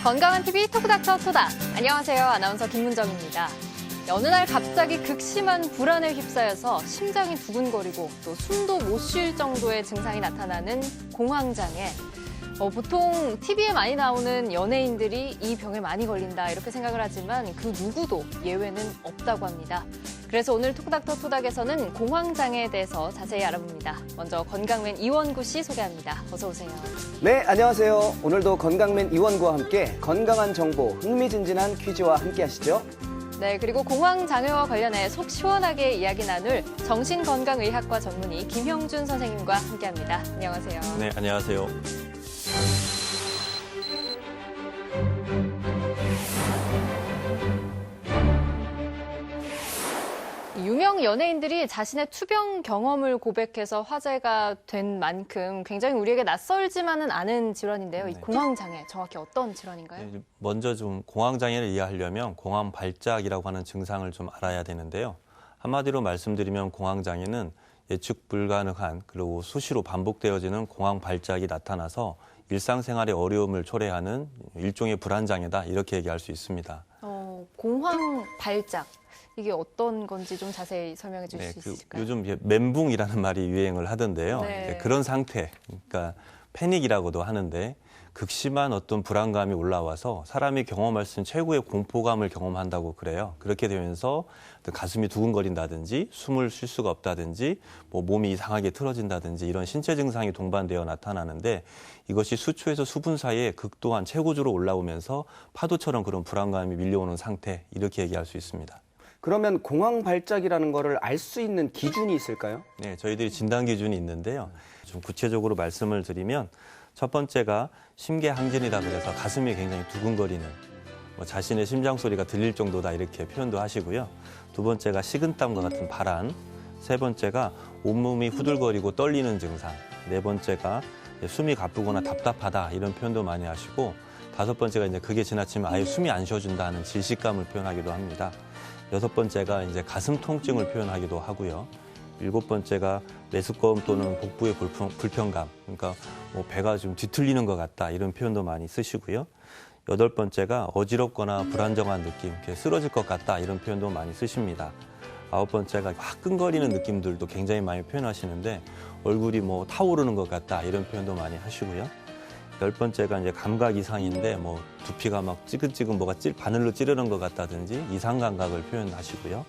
건강한 TV 토크닥터 토닥. 안녕하세요. 아나운서 김문정입니다. 어느 날 갑자기 극심한 불안에 휩싸여서 심장이 두근거리고 또 숨도 못 쉴 정도의 증상이 나타나는 공황장애. 보통 TV에 많이 나오는 연예인들이 이 병에 많이 걸린다 이렇게 생각을 하지만 그 누구도 예외는 없다고 합니다. 그래서 오늘 토크닥터 토닥에서는 공황장애에 대해서 자세히 알아봅니다. 먼저 건강맨 이원구 씨 소개합니다. 어서 오세요. 네, 안녕하세요. 오늘도 건강맨 이원구와 함께 건강한 정보, 흥미진진한 퀴즈와 함께 하시죠. 네, 그리고 공황장애와 관련해 속 시원하게 이야기 나눌 정신건강의학과 전문의 김형준 선생님과 함께합니다. 안녕하세요. 네, 안녕하세요. 유명 연예인들이 자신의 투병 경험을 고백해서 화제가 된 만큼 굉장히 우리에게 낯설지만은 않은 질환인데요. 이 공황장애 정확히 어떤 질환인가요? 네, 먼저 좀 공황장애를 이해하려면 공황발작이라고 하는 증상을 좀 알아야 되는데요. 한마디로 말씀드리면 공황장애는 예측 불가능한 그리고 수시로 반복되어지는 공황발작이 나타나서 일상생활에 어려움을 초래하는 일종의 불안장애다 이렇게 얘기할 수 있습니다. 공황발작. 이게 어떤 건지 좀 자세히 설명해 주실 수 있을까요? 요즘 멘붕이라는 말이 유행을 하던데요. 네. 그런 상태, 그러니까 패닉이라고도 하는데 극심한 어떤 불안감이 올라와서 사람이 경험할 수 있는 최고의 공포감을 경험한다고 그래요. 그렇게 되면서 가슴이 두근거린다든지 숨을 쉴 수가 없다든지 몸이 이상하게 틀어진다든지 이런 신체 증상이 동반되어 나타나는데 이것이 수초에서 수분 사이에 극도한 최고조로 올라오면서 파도처럼 그런 불안감이 밀려오는 상태 이렇게 얘기할 수 있습니다. 그러면 공황발작이라는 거를 알 수 있는 기준이 있을까요? 네, 저희들이 진단 기준이 있는데요. 좀 구체적으로 말씀을 드리면 첫 번째가 심계항진이다 그래서 가슴이 굉장히 두근거리는 자신의 심장 소리가 들릴 정도다 이렇게 표현도 하시고요. 두 번째가 식은땀과 같은 발한, 세 번째가 온몸이 후들거리고 떨리는 증상, 네 번째가 숨이 가쁘거나 답답하다 이런 표현도 많이 하시고 다섯 번째가 이제 그게 지나치면 아예 숨이 안 쉬어준다 하는 질식감을 표현하기도 합니다. 여섯 번째가 이제 가슴 통증을 표현하기도 하고요. 일곱 번째가 메스꺼움 또는 복부의 불편감, 그러니까 배가 좀 뒤틀리는 것 같다 이런 표현도 많이 쓰시고요. 여덟 번째가 어지럽거나 불안정한 느낌, 이렇게 쓰러질 것 같다 이런 표현도 많이 쓰십니다. 아홉 번째가 화끈거리는 느낌들도 굉장히 많이 표현하시는데 얼굴이 타오르는 것 같다 이런 표현도 많이 하시고요. 열 번째가 이제 감각 이상인데 두피가 막 찌근찌근 바늘로 찌르는 것 같다든지 이상 감각을 표현하시고요.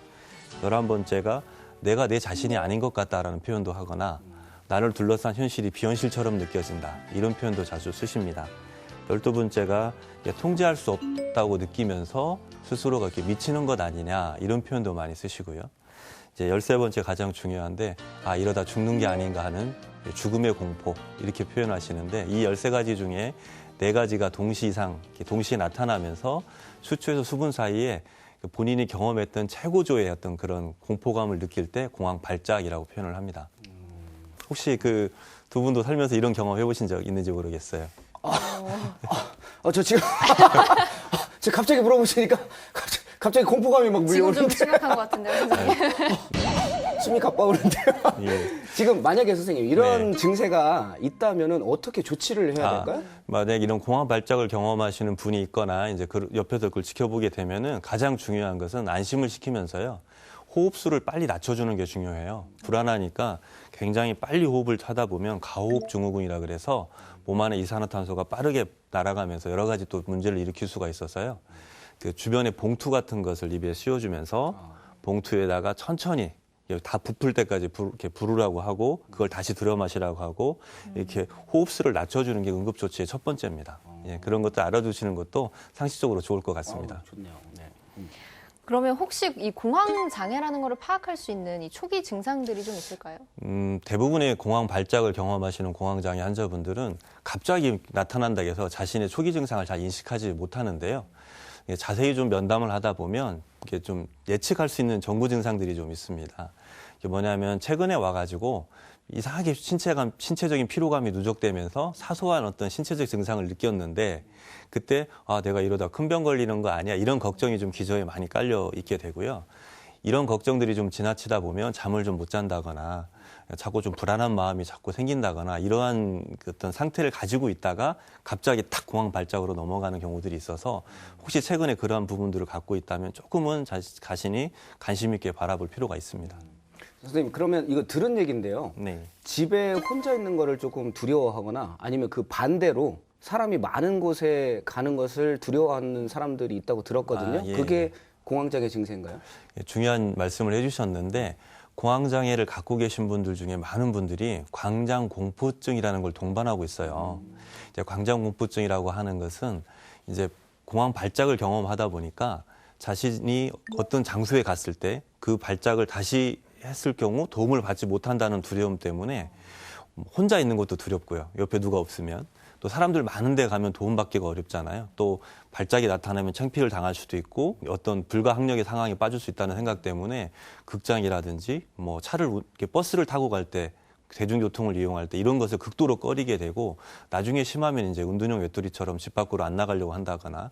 11번째가 내가 내 자신이 아닌 것 같다라는 표현도 하거나 나를 둘러싼 현실이 비현실처럼 느껴진다 이런 표현도 자주 쓰십니다. 12번째가 통제할 수 없다고 느끼면서 스스로가 이렇게 미치는 것 아니냐 이런 표현도 많이 쓰시고요. 이제 13번째 가장 중요한데 이러다 죽는 게 아닌가 하는 죽음의 공포 이렇게 표현하시는데 이 13가지 중에 4가지가 동시에 나타나면서 수초에서 수분 사이에 본인이 경험했던 최고조의 어떤 그런 공포감을 느낄 때 공황발작이라고 표현을 합니다. 혹시 그 두 분도 살면서 이런 경험 해보신 적 있는지 모르겠어요. 저 지금 지금 갑자기 물어보시니까 갑자기 공포감이 막 지금 물려오는데 좀 심각한 것 같은데요, 선생님. 숨이 가빠오는데요. 예. 지금 만약에 선생님 이런 증세가 있다면은 어떻게 조치를 해야 될까요? 만약 이런 공황발작을 경험하시는 분이 있거나 이제 옆에서 그걸 지켜보게 되면은 가장 중요한 것은 안심을 시키면서요. 호흡수를 빨리 낮춰주는 게 중요해요. 불안하니까 굉장히 빨리 호흡을 하다 보면 가호흡 증후군이라 그래서 몸 안에 이산화탄소가 빠르게 날아가면서 여러 가지 또 문제를 일으킬 수가 있어서요. 그 주변에 봉투 같은 것을 입에 씌워주면서 봉투에다가 천천히 다 부풀 때까지 이렇게 부르라고 하고 그걸 다시 들여 마시라고 하고 이렇게 호흡수를 낮춰주는 게 응급조치의 첫 번째입니다. 그런 것도 알아두시는 것도 상식적으로 좋을 것 같습니다. 좋네요. 네. 그러면 혹시 이 공황장애라는 거를 파악할 수 있는 이 초기 증상들이 좀 있을까요? 대부분의 공황발작을 경험하시는 공황장애 환자분들은 갑자기 나타난다고 해서 자신의 초기 증상을 잘 인식하지 못하는데요. 자세히 좀 면담을 하다 보면 이게 좀 예측할 수 있는 전구 증상들이 좀 있습니다. 이게 뭐냐면 최근에 와가지고 이상하게 신체적인 피로감이 누적되면서 사소한 어떤 신체적 증상을 느꼈는데 그때 내가 이러다 큰 병 걸리는 거 아니야 이런 걱정이 좀 기저에 많이 깔려 있게 되고요. 이런 걱정들이 좀 지나치다 보면 잠을 좀 못 잔다거나 자꾸 좀 불안한 마음이 자꾸 생긴다거나 이러한 어떤 상태를 가지고 있다가 갑자기 탁 공황 발작으로 넘어가는 경우들이 있어서 혹시 최근에 그러한 부분들을 갖고 있다면 조금은 자신이 관심 있게 바라볼 필요가 있습니다. 선생님, 그러면 이거 들은 얘기인데요. 네. 집에 혼자 있는 거를 조금 두려워하거나 아니면 그 반대로 사람이 많은 곳에 가는 것을 두려워하는 사람들이 있다고 들었거든요. 아, 예, 그게 예. 공황장애 증세인가요? 중요한 말씀을 해주셨는데 공황장애를 갖고 계신 분들 중에 많은 분들이 광장공포증이라는 걸 동반하고 있어요. 이제 광장공포증이라고 하는 것은 이제 공황 발작을 경험하다 보니까 자신이 어떤 장소에 갔을 때 그 발작을 다시 했을 경우 도움을 받지 못한다는 두려움 때문에 혼자 있는 것도 두렵고요. 옆에 누가 없으면. 또 사람들 많은 데 가면 도움받기가 어렵잖아요. 또 발작이 나타나면 창피를 당할 수도 있고 어떤 불가항력의 상황에 빠질 수 있다는 생각 때문에 극장이라든지 뭐 버스를 타고 갈 때 대중교통을 이용할 때 이런 것을 극도로 꺼리게 되고 나중에 심하면 이제 은둔형 외톨이처럼 집 밖으로 안 나가려고 한다거나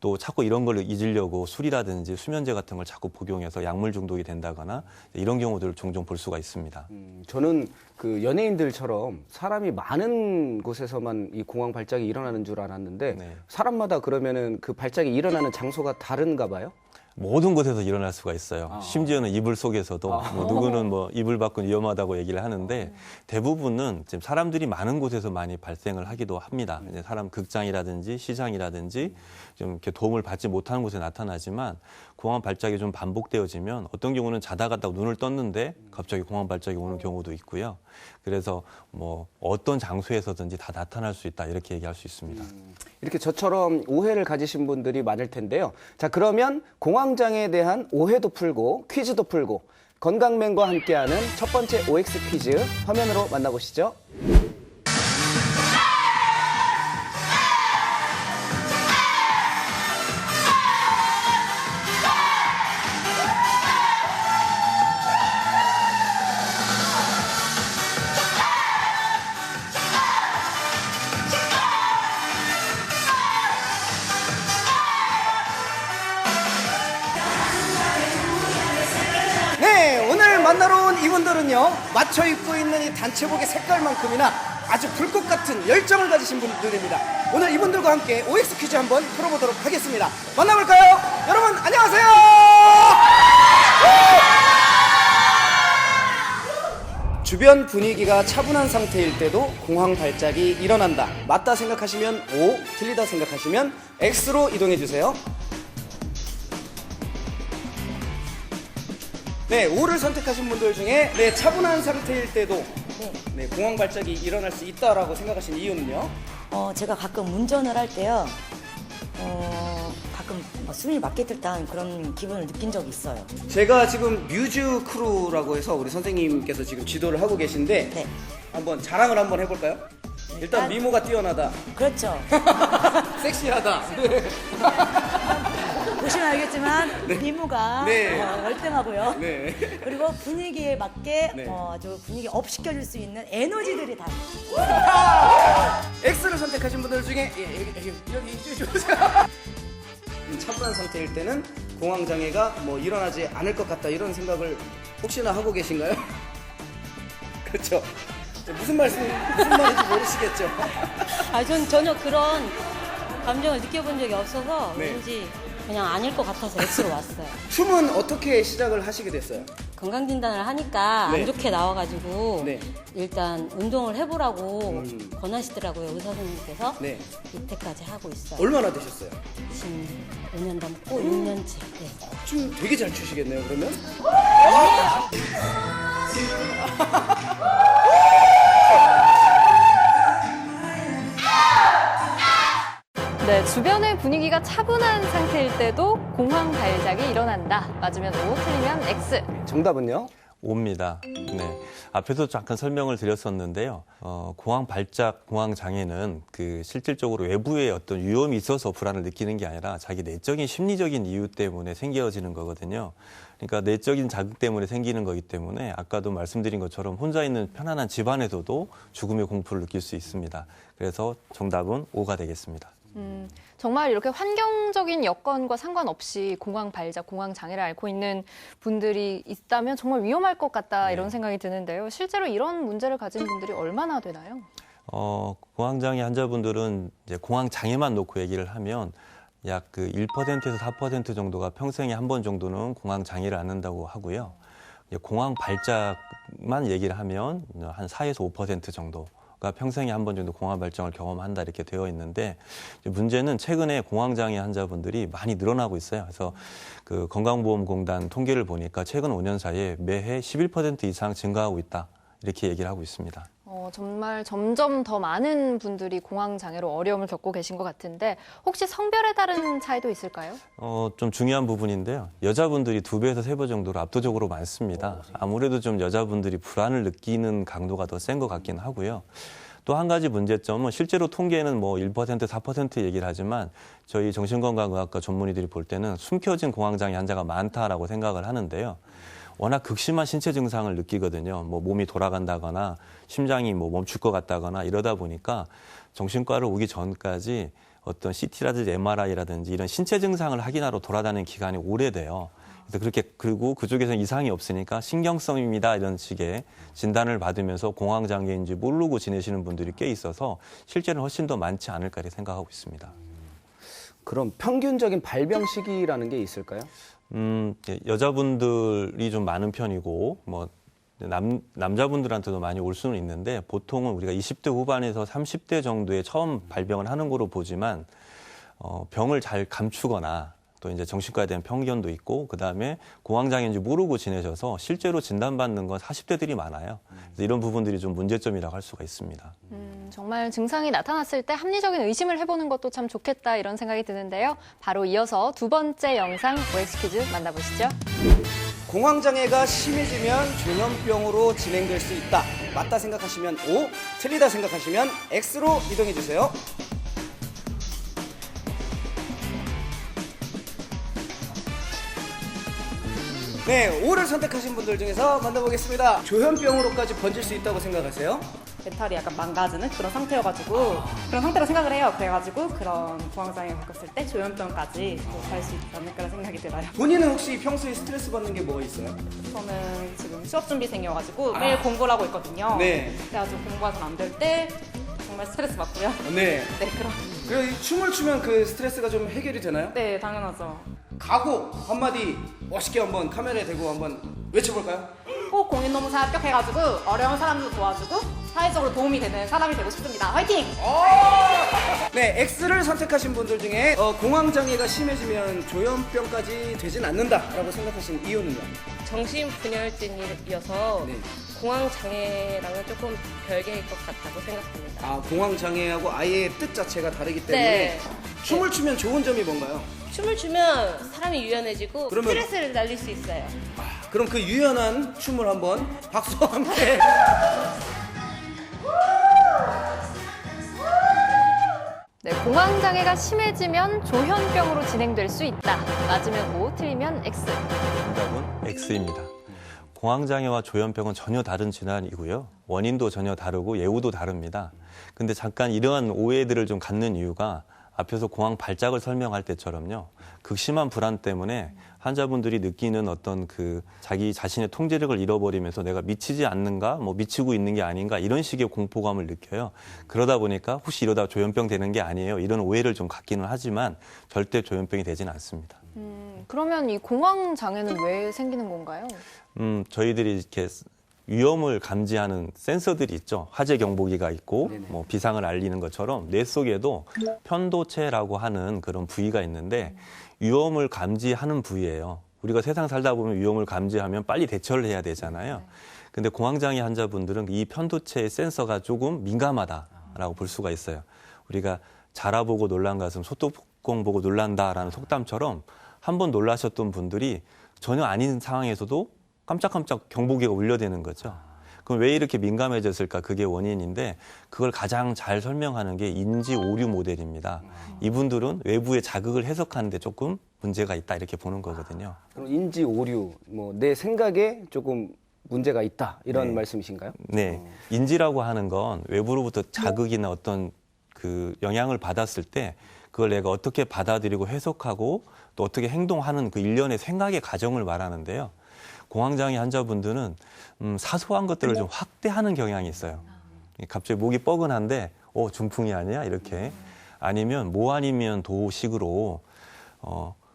또 자꾸 이런 걸 잊으려고 술이라든지 수면제 같은 걸 자꾸 복용해서 약물 중독이 된다거나 이런 경우들을 종종 볼 수가 있습니다. 저는 그 연예인들처럼 사람이 많은 곳에서만 이 공황 발작이 일어나는 줄 알았는데 네. 사람마다 그러면은 그 발작이 일어나는 장소가 다른가 봐요? 모든 곳에서 일어날 수가 있어요. 심지어는 이불 속에서도 뭐 누구는 뭐 이불 밖은 위험하다고 얘기를 하는데 대부분은 지금 사람들이 많은 곳에서 많이 발생을 하기도 합니다. 이제 사람 극장이라든지 시장이라든지 좀 이렇게 도움을 받지 못하는 곳에 나타나지만 공황 발작이 좀 반복되어지면 어떤 경우는 자다가 딱 눈을 떴는데 갑자기 공황 발작이 오는 경우도 있고요. 그래서 뭐 어떤 장소에서든지 다 나타날 수 있다 이렇게 얘기할 수 있습니다. 이렇게 저처럼 오해를 가지신 분들이 많을 텐데요. 자, 그러면 공황장애에 대한 오해도 풀고 퀴즈도 풀고 건강맨과 함께하는 첫 번째 OX 퀴즈 화면으로 만나보시죠. 네, 오늘 만나러 온 이분들은요, 맞춰 입고 있는 이 단체복의 색깔만큼이나 아주 불꽃 같은 열정을 가지신 분들입니다. 오늘 이분들과 함께 OX 퀴즈 한번 풀어보도록 하겠습니다. 만나볼까요? 여러분, 안녕하세요! 주변 분위기가 차분한 상태일 때도 공황 발작이 일어난다. 맞다 생각하시면 O, 틀리다 생각하시면 X로 이동해 주세요. 네, O를 선택하신 분들 중에 차분한 상태일 때도 공황 발작이 일어날 수 있다라고 생각하신 이유는요? 제가 가끔 운전을 할 때요, 가끔 숨이 막힐 듯한 그런 기분을 느낀 적이 있어요. 제가 지금 뮤즈 크루라고 해서 우리 선생님께서 지금 지도를 하고 계신데 네. 한번 자랑을 한번 해볼까요? 일단 미모가 뛰어나다. 그렇죠. 섹시하다. 보시면 알겠지만 미모가 네. 월등하고요. 네. 그리고 분위기에 맞게 네. 아주 분위기 업 시켜줄 수 있는 에너지들이 다. X를 선택하신 분들 중에 여기 이쪽에 오세요. 차분한 상태일 때는 공황 장애가 뭐 일어나지 않을 것 같다 이런 생각을 혹시나 하고 계신가요? 그렇죠. 무슨 말인지 모르시겠죠. 전 전혀 그런 감정을 느껴본 적이 없어서 네. 왠지 그냥 아닐 것 같아서 X로 왔어요. 춤은 어떻게 시작을 하시게 됐어요? 건강진단을 하니까 네. 안 좋게 나와가지고 네. 일단 운동을 해보라고 권하시더라고요, 의사 선생님께서. 네. 이때까지 하고 있어요. 얼마나 되셨어요? 지금 5년 넘고 6년째. 네. 춤 되게 잘 추시겠네요, 그러면? 네, 주변의 분위기가 차분한 상태일 때도 공황 발작이 일어난다. 맞으면 O, 틀리면 X. 정답은요? 옵니다. 네. 앞에서 잠깐 설명을 드렸었는데요. 공황 발작, 공황 장애는 그 실질적으로 외부의 어떤 위험이 있어서 불안을 느끼는 게 아니라 자기 내적인 심리적인 이유 때문에 생겨지는 거거든요. 그러니까 내적인 자극 때문에 생기는 거기 때문에 아까도 말씀드린 것처럼 혼자 있는 편안한 집 안에서도 죽음의 공포를 느낄 수 있습니다. 그래서 정답은 O가 되겠습니다. 정말 이렇게 환경적인 여건과 상관없이 공황 발작, 공황 장애를 앓고 있는 분들이 있다면 정말 위험할 것 같다 이런 생각이 드는데요. 실제로 이런 문제를 가진 분들이 얼마나 되나요? 공황장애 환자분들은 이제 공황장애만 놓고 얘기를 하면 약 그 1%에서 4% 정도가 평생에 한 번 정도는 공황장애를 앓는다고 하고요. 공황 발작만 얘기를 하면 한 4에서 5% 정도가 평생에 한 번 정도 공황 발작을 경험한다 이렇게 되어 있는데 문제는 최근에 공황장애 환자분들이 많이 늘어나고 있어요. 그래서 그 건강보험공단 통계를 보니까 최근 5년 사이에 매해 11% 이상 증가하고 있다 이렇게 얘기를 하고 있습니다. 정말 점점 더 많은 분들이 공황장애로 어려움을 겪고 계신 것 같은데 혹시 성별에 따른 차이도 있을까요? 좀 중요한 부분인데요. 여자분들이 2배에서 3배 정도로 압도적으로 많습니다. 아무래도 좀 여자분들이 불안을 느끼는 강도가 더 센 것 같긴 하고요. 또 한 가지 문제점은 실제로 통계는 뭐 1%, 4% 얘기를 하지만 저희 정신건강의학과 전문의들이 볼 때는 숨겨진 공황장애 환자가 많다라고 생각을 하는데요. 워낙 극심한 신체 증상을 느끼거든요. 뭐 몸이 돌아간다거나 심장이 뭐 멈출 것 같다거나 이러다 보니까 정신과를 오기 전까지 어떤 CT라든지 MRI라든지 이런 신체 증상을 확인하러 돌아다니는 기간이 오래돼요. 그래서 그렇게 그리고 그쪽에서는 이상이 없으니까 신경성입니다 이런 식의 진단을 받으면서 공황장애인지 모르고 지내시는 분들이 꽤 있어서 실제는 훨씬 더 많지 않을까 이렇게 생각하고 있습니다. 그럼 평균적인 발병 시기라는 게 있을까요? 여자분들이 좀 많은 편이고 뭐 남자분들한테도 많이 올 수는 있는데 보통은 우리가 20대 후반에서 30대 정도에 처음 발병을 하는 거로 보지만 병을 잘 감추거나 또 이제 정신과에 대한 편견도 있고 그다음에 공황장애인지 모르고 지내셔서 실제로 진단받는 건 40대들이 많아요. 그래서 이런 부분들이 좀 문제점이라고 할 수가 있습니다. 정말 증상이 나타났을 때 합리적인 의심을 해보는 것도 참 좋겠다 이런 생각이 드는데요. 바로 이어서 두 번째 영상 OX 퀴즈 만나보시죠. 공황장애가 심해지면 조현병으로 진행될 수 있다. 맞다 생각하시면 O, 틀리다 생각하시면 X로 이동해 주세요. 네, O를 선택하신 분들 중에서 만나보겠습니다. 조현병으로까지 번질 수 있다고 생각하세요? 멘탈이 약간 망가지는 그런 상태여가지고 그런 상태로 생각을 해요. 그래가지고 그런 공황장애 겪었을 때 조현병까지 갈 수 있지 않을까라는 생각이 들어요. 본인은 혹시 평소에 스트레스 받는 게 뭐가 있어요? 저는 지금 수업준비생이어가지고 매일 공부를 하고 있거든요. 네. 그래가지고 공부가 잘 안 될 때 정말 스트레스 받고요. 네. 네, 그럼. 그리고 이 춤을 추면 그 스트레스가 좀 해결이 되나요? 네, 당연하죠. 각오 한마디 멋있게 한번 카메라에 대고 한번 외쳐볼까요? 꼭 공인노무사 합격해가지고 어려운 사람도 도와주고 사회적으로 도움이 되는 사람이 되고 싶습니다. 화이팅! 네, X를 선택하신 분들 중에 공황장애가 심해지면 조현병까지 되진 않는다라고 생각하시는 이유는요? 정신분열증이어서 네. 공황장애랑은 조금 별개일 것 같다고 생각합니다. 아, 공황장애하고 아예 뜻 자체가 다르기 때문에 네. 춤을 추면 좋은 점이 뭔가요? 춤을 추면 사람이 유연해지고 그러면- 스트레스를 날릴 수 있어요. 그럼 그 유연한 춤을 한번 박수와 함께 네, 공황장애가 심해지면 조현병으로 진행될 수 있다. 맞으면 O, 틀리면 X. 정답은 X입니다. 공황장애와 조현병은 전혀 다른 질환이고요. 원인도 전혀 다르고 예후도 다릅니다. 근데 잠깐 이러한 오해들을 좀 갖는 이유가 앞에서 공황 발작을 설명할 때처럼요. 극심한 불안 때문에 환자분들이 느끼는 어떤 그 자기 자신의 통제력을 잃어버리면서 내가 미치지 않는가, 뭐 미치고 있는 게 아닌가 이런 식의 공포감을 느껴요. 그러다 보니까 혹시 이러다 조현병 되는 게 아니에요. 이런 오해를 좀 갖기는 하지만 절대 조현병이 되지는 않습니다. 그러면 이 공황장애는 왜 생기는 건가요? 저희들이 이렇게 위험을 감지하는 센서들이 있죠. 화재 경보기가 있고 뭐 비상을 알리는 것처럼 뇌 속에도 편도체라고 하는 그런 부위가 있는데 위험을 감지하는 부위예요. 우리가 세상 살다 보면 위험을 감지하면 빨리 대처를 해야 되잖아요. 근데 공황장애 환자분들은 이 편도체의 센서가 조금 민감하다라고 볼 수가 있어요. 우리가 자라보고 놀란 가슴, 소뚜껑 보고 놀란다라는 속담처럼 한번 놀라셨던 분들이 전혀 아닌 상황에서도 깜짝깜짝 경보기가 울려대는 거죠. 그럼 왜 이렇게 민감해졌을까? 그게 원인인데 그걸 가장 잘 설명하는 게 인지 오류 모델입니다. 이분들은 외부의 자극을 해석하는데 조금 문제가 있다 이렇게 보는 거거든요. 그럼 인지 오류, 뭐 내 생각에 조금 문제가 있다 이런 네. 말씀이신가요? 네, 인지라고 하는 건 외부로부터 자극이나 어떤 그 영향을 받았을 때 그걸 내가 어떻게 받아들이고 해석하고 또 어떻게 행동하는 그 일련의 생각의 과정을 말하는데요. 공황장애 환자분들은 사소한 것들을 좀 확대하는 경향이 있어요. 갑자기 목이 뻐근한데 중풍이 아니야? 이렇게. 아니면 뭐 아니면 도식으로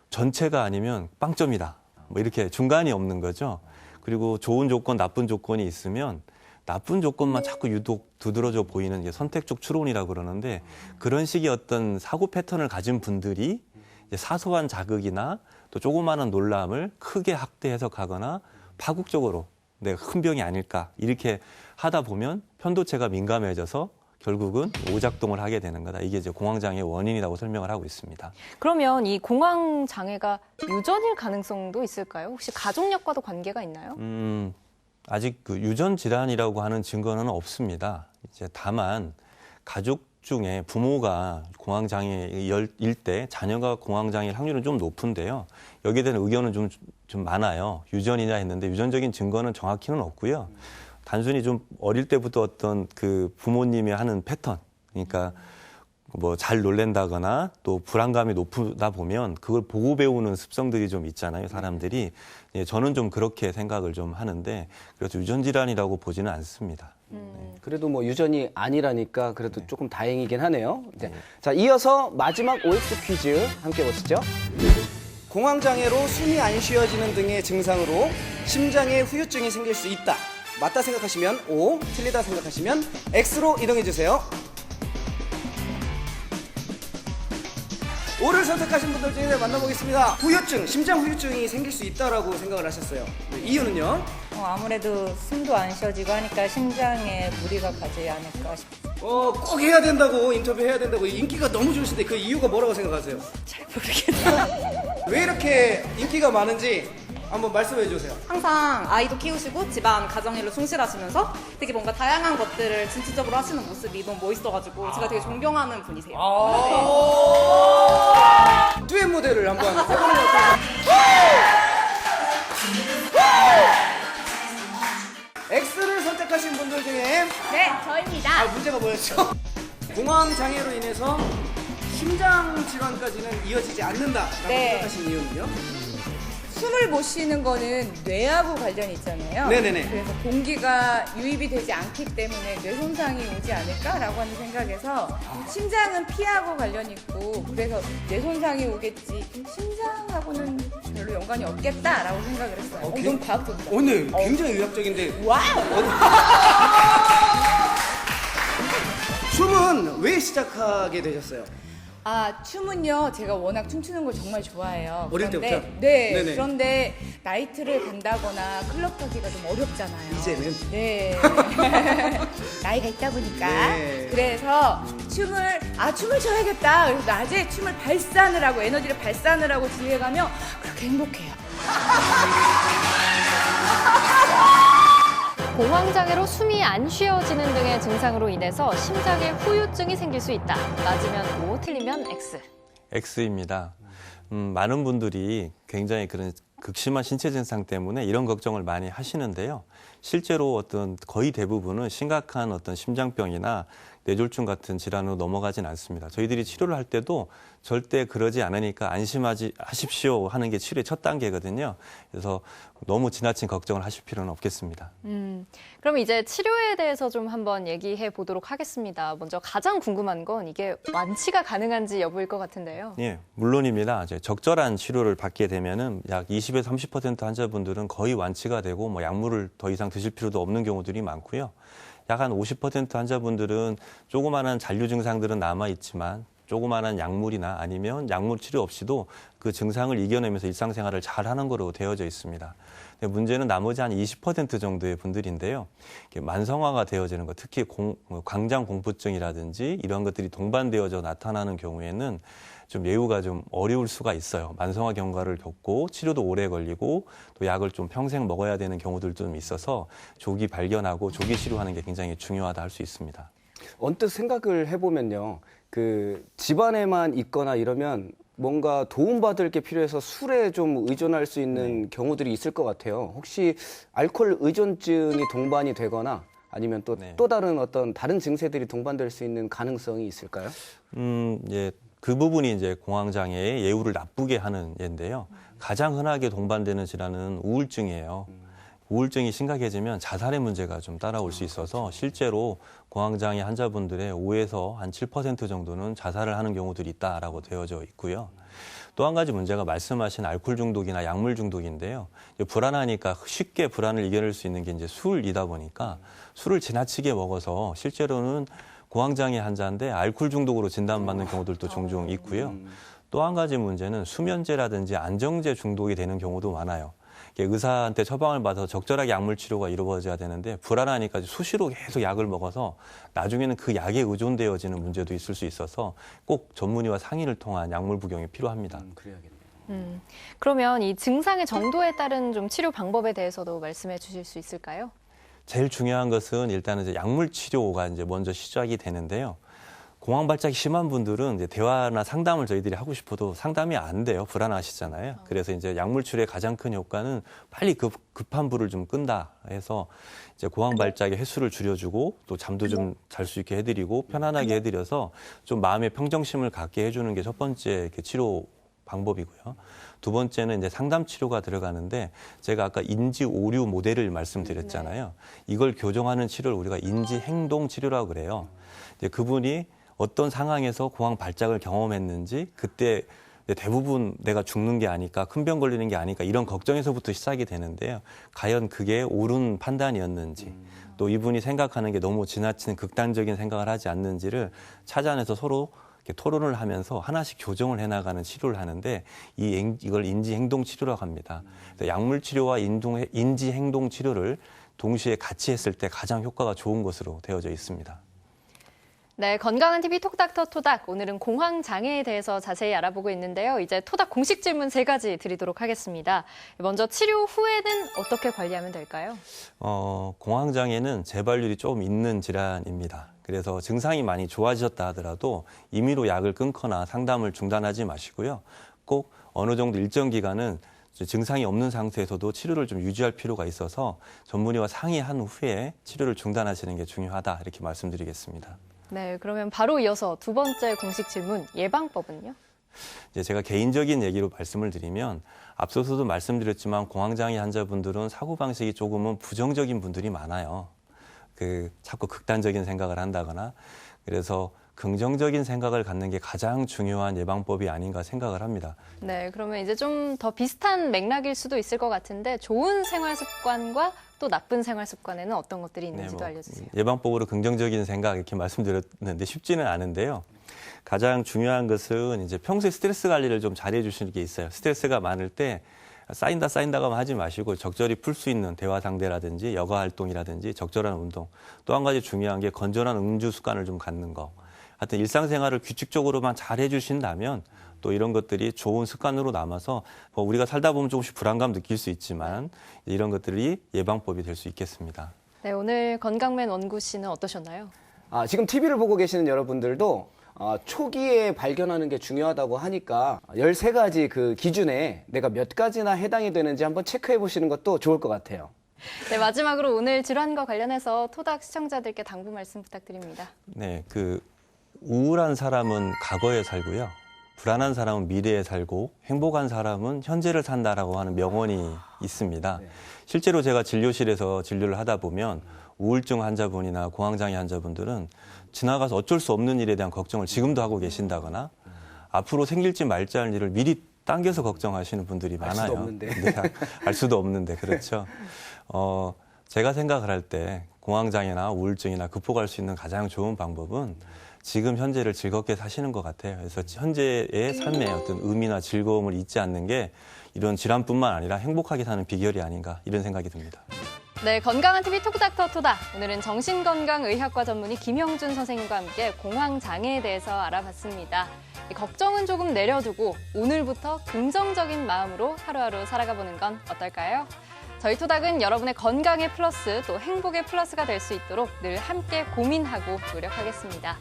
전체가 아니면 빵점이다. 뭐 이렇게 중간이 없는 거죠. 그리고 좋은 조건, 나쁜 조건이 있으면 나쁜 조건만 자꾸 유독 두드러져 보이는 게 선택적 추론이라고 그러는데 그런 식의 어떤 사고 패턴을 가진 분들이 이제 사소한 자극이나 또 조그마한 놀람을 크게 확대 해석하거나 파국적으로 내가 큰 병이 아닐까 이렇게 하다 보면 편도체가 민감해져서 결국은 오작동을 하게 되는 거다. 이게 이제 공황장애의 원인이라고 설명을 하고 있습니다. 그러면 이 공황장애가 유전일 가능성도 있을까요? 혹시 가족력과도 관계가 있나요? 아직 그 유전 질환이라고 하는 증거는 없습니다. 이제 다만 가족 중에 부모가 공황장애일 때 자녀가 공황장애일 확률은 좀 높은데요. 여기에 대한 의견은 좀 많아요. 유전이냐 했는데 유전적인 증거는 정확히는 없고요. 단순히 좀 어릴 때부터 어떤 그 부모님이 하는 패턴, 그러니까 뭐 잘 놀랜다거나 또 불안감이 높다 보면 그걸 보고 배우는 습성들이 좀 있잖아요, 사람들이. 예, 저는 좀 그렇게 생각을 좀 하는데 그래서 유전 질환이라고 보지는 않습니다. 그래도 뭐 유전이 아니라니까 그래도 조금 다행이긴 하네요. 네. 자, 이어서 마지막 OX 퀴즈 함께 보시죠. 공황장애로 숨이 안 쉬어지는 등의 증상으로 심장에 후유증이 생길 수 있다. 맞다 생각하시면 O, 틀리다 생각하시면 X로 이동해 주세요. O를 선택하신 분들 중에 만나보겠습니다. 후유증, 심장 후유증이 생길 수 있다라고 생각을 하셨어요. 네, 이유는요? 아무래도 숨도 안 쉬어지고 하니까 심장에 무리가 가지 않을까 싶어요. 꼭 해야 된다고, 인터뷰 해야 된다고 인기가 너무 좋으신데 그 이유가 뭐라고 생각하세요? 잘 모르겠어요. 왜 이렇게 인기가 많은지 한번 말씀해 주세요. 항상 아이도 키우시고 집안 가정일로 충실하시면서 되게 뭔가 다양한 것들을 진취적으로 하시는 모습이 너무 멋있어가지고 제가 되게 존경하는 분이세요. 듀엣 무대를 한번 해보는 것 같아요. X를 선택하신 분들 중에 네, 저입니다. 문제가 뭐였죠? 공황장애로 인해서 심장 질환까지는 이어지지 않는다라고 생각하신 이유는요? 숨을 못 쉬는 거는 뇌하고 관련이 있잖아요. 네네네. 그래서 공기가 유입이 되지 않기 때문에 뇌 손상이 오지 않을까라고 하는 생각에서 심장은 피하고 관련이 있고 그래서 뇌 손상이 오겠지 심장하고는 별로 연관이 없겠다라고 생각을 했어요. 너무 과학적이다. 오늘 굉장히 의학적인데 와우! 춤은 왜 시작하게 되셨어요? 춤은요, 제가 워낙 춤추는 걸 정말 좋아해요. 어릴 때부터? 네. 네네. 그런데 나이트를 간다거나 클럽 가기가 좀 어렵잖아요. 이제는? 네. 나이가 있다 보니까. 네. 그래서 춤을 춰야겠다. 그래서 낮에 춤을 발산을 하고 에너지를 발산을 하고 집에 가면 그렇게 행복해요. 공황장애로 숨이 안 쉬어지는 등의 증상으로 인해서 심장에 후유증이 생길 수 있다. 맞으면 O, 틀리면 X. X입니다. 많은 분들이 굉장히 그런 극심한 신체 증상 때문에 이런 걱정을 많이 하시는데요. 실제로 거의 대부분은 심각한 심장병이나 뇌졸중 같은 질환으로 넘어가진 않습니다. 저희들이 치료를 할 때도 절대 그러지 않으니까 안심하십시오 하는 게 치료의 첫 단계거든요. 그래서 너무 지나친 걱정을 하실 필요는 없겠습니다. 그럼 이제 치료에 대해서 좀 한번 얘기해 보도록 하겠습니다. 먼저 가장 궁금한 건 이게 완치가 가능한지 여부일 것 같은데요. 예, 물론입니다. 적절한 치료를 받게 되면은 약 20에서 30% 환자분들은 거의 완치가 되고 약물을 더 이상 드실 필요도 없는 경우들이 많고요. 약 한 50% 환자분들은 조그마한 잔류 증상들은 남아있지만 조그마한 약물이나 아니면 약물 치료 없이도 그 증상을 이겨내면서 일상생활을 잘 하는 거로 되어져 있습니다. 근데 문제는 나머지 한 20% 정도의 분들인데요. 만성화가 되어지는 것, 특히 광장공포증이라든지 이런 것들이 동반되어져 나타나는 경우에는 좀 예후가 좀 어려울 수가 있어요. 만성화 경과를 겪고 치료도 오래 걸리고 또 약을 좀 평생 먹어야 되는 경우들도 좀 있어서 조기 발견하고 조기 치료하는 게 굉장히 중요하다 할 수 있습니다. 언뜻 생각을 해보면요. 집안에만 있거나 이러면 뭔가 도움받을 게 필요해서 술에 좀 의존할 수 있는 경우들이 있을 것 같아요. 혹시 알코올 의존증이 동반이 되거나 아니면 또 다른 다른 증세들이 동반될 수 있는 가능성이 있을까요? 예. 그 부분이 이제 공황장애의 예후를 나쁘게 하는 예인데요. 가장 흔하게 동반되는 질환은 우울증이에요. 우울증이 심각해지면 자살의 문제가 좀 따라올 수 있어서 실제로 공황장애 환자분들의 5에서 한 7% 정도는 자살을 하는 경우들이 있다라고 되어져 있고요. 또 한 가지 문제가 말씀하신 알코올 중독이나 약물 중독인데요. 불안하니까 쉽게 불안을 이겨낼 수 있는 게 이제 술이다 보니까 술을 지나치게 먹어서 실제로는 공황장애 환자인데 알코올 중독으로 진단받는 경우들도 종종 있고요. 또 한 가지 문제는 수면제라든지 안정제 중독이 되는 경우도 많아요. 의사한테 처방을 받아서 적절하게 약물 치료가 이루어져야 되는데 불안하니까 수시로 계속 약을 먹어서 나중에는 그 약에 의존되어지는 문제도 있을 수 있어서 꼭 전문의와 상의를 통한 약물 복용이 필요합니다. 그래야겠네요. 그러면 이 증상의 정도에 따른 좀 치료 방법에 대해서도 말씀해 주실 수 있을까요? 제일 중요한 것은 일단은 이제 약물 치료가 이제 먼저 시작이 되는데요. 공황 발작이 심한 분들은 이제 대화나 상담을 저희들이 하고 싶어도 상담이 안 돼요. 불안하시잖아요. 그래서 이제 약물 치료의 가장 큰 효과는 빨리 급한 불을 좀 끈다 해서 이제 공황 발작의 횟수를 줄여주고 또 잠도 좀 잘 수 있게 해드리고 편안하게 해드려서 좀 마음의 평정심을 갖게 해주는 게 첫 번째 치료 방법이고요. 두 번째는 이제 상담 치료가 들어가는데 제가 아까 인지 오류 모델을 말씀드렸잖아요. 이걸 교정하는 치료를 우리가 인지 행동 치료라고 그래요. 이제 그분이 어떤 상황에서 공황 발작을 경험했는지 그때 대부분 내가 죽는 게 아닐까, 큰 병 걸리는 게 아닐까 이런 걱정에서부터 시작이 되는데요. 과연 그게 옳은 판단이었는지 또 이분이 생각하는 게 너무 지나치는 극단적인 생각을 하지 않는지를 찾아내서 서로 이렇게 토론을 하면서 하나씩 교정을 해나가는 치료를 하는데 이걸 인지행동치료라고 합니다. 그래서 약물치료와 인지행동치료를 동시에 같이 했을 때 가장 효과가 좋은 것으로 되어져 있습니다. 네, 건강한 TV 톡닥터 토닥. 오늘은 공황장애에 대해서 자세히 알아보고 있는데요. 이제 토닥 공식 질문 3가지 드리도록 하겠습니다. 먼저 치료 후에는 어떻게 관리하면 될까요? 공황장애는 재발률이 조금 있는 질환입니다. 그래서 증상이 많이 좋아지셨다 하더라도 임의로 약을 끊거나 상담을 중단하지 마시고요. 꼭 어느 정도 일정 기간은 증상이 없는 상태에서도 치료를 좀 유지할 필요가 있어서 전문의와 상의한 후에 치료를 중단하시는 게 중요하다 이렇게 말씀드리겠습니다. 네, 그러면 바로 이어서 두 번째 공식 질문, 예방법은요? 이제 제가 개인적인 얘기로 말씀을 드리면 앞서서도 말씀드렸지만 공황장애 환자분들은 사고방식이 조금은 부정적인 분들이 많아요. 자꾸 극단적인 생각을 한다거나 그래서 긍정적인 생각을 갖는 게 가장 중요한 예방법이 아닌가 생각을 합니다. 네, 그러면 이제 좀 더 비슷한 맥락일 수도 있을 것 같은데 좋은 생활 습관과 또 나쁜 생활 습관에는 어떤 것들이 있는지도 알려주세요. 예방법으로 긍정적인 생각 이렇게 말씀드렸는데 쉽지는 않은데요. 가장 중요한 것은 이제 평소에 스트레스 관리를 좀 잘해 주시는 게 있어요. 스트레스가 많을 때 쌓인다고 하지 마시고 적절히 풀 수 있는 대화 상대라든지 여가 활동이라든지 적절한 운동. 또 한 가지 중요한 게 건전한 음주 습관을 좀 갖는 거. 하여튼 일상생활을 규칙적으로만 잘 해주신다면 또 이런 것들이 좋은 습관으로 남아서 우리가 살다 보면 조금씩 불안감 느낄 수 있지만 이런 것들이 예방법이 될 수 있겠습니다. 네, 오늘 건강맨 원구 씨는 어떠셨나요? 지금 TV를 보고 계시는 여러분들도 초기에 발견하는 게 중요하다고 하니까 13가지 그 기준에 내가 몇 가지나 해당이 되는지 한번 체크해 보시는 것도 좋을 것 같아요. 네, 마지막으로 오늘 질환과 관련해서 토닥 시청자들께 당부 말씀 부탁드립니다. 네, 우울한 사람은 과거에 살고요. 불안한 사람은 미래에 살고 행복한 사람은 현재를 산다라고 하는 명언이 있습니다. 실제로 제가 진료실에서 진료를 하다 보면 우울증 환자분이나 공황장애 환자분들은 지나가서 어쩔 수 없는 일에 대한 걱정을 지금도 하고 계신다거나 앞으로 생길지 말지 할 일을 미리 당겨서 걱정하시는 분들이 많아요. 알 수도 없는데. 네, 알 수도 없는데 그렇죠. 제가 생각을 할 때 공황장애나 우울증이나 극복할 수 있는 가장 좋은 방법은 지금 현재를 즐겁게 사시는 것 같아요. 그래서 현재의 삶의 어떤 의미나 즐거움을 잊지 않는 게 이런 질환뿐만 아니라 행복하게 사는 비결이 아닌가 이런 생각이 듭니다. 네, 건강한 TV 톡닥터 토닥. 오늘은 정신건강의학과 전문의 김형준 선생님과 함께 공황장애에 대해서 알아봤습니다. 걱정은 조금 내려두고 오늘부터 긍정적인 마음으로 하루하루 살아가 보는 건 어떨까요? 저희 토닥은 여러분의 건강의 플러스 또 행복의 플러스가 될 수 있도록 늘 함께 고민하고 노력하겠습니다.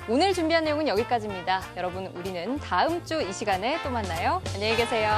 오늘 준비한 내용은 여기까지입니다. 여러분, 우리는 다음 주 이 시간에 또 만나요. 안녕히 계세요.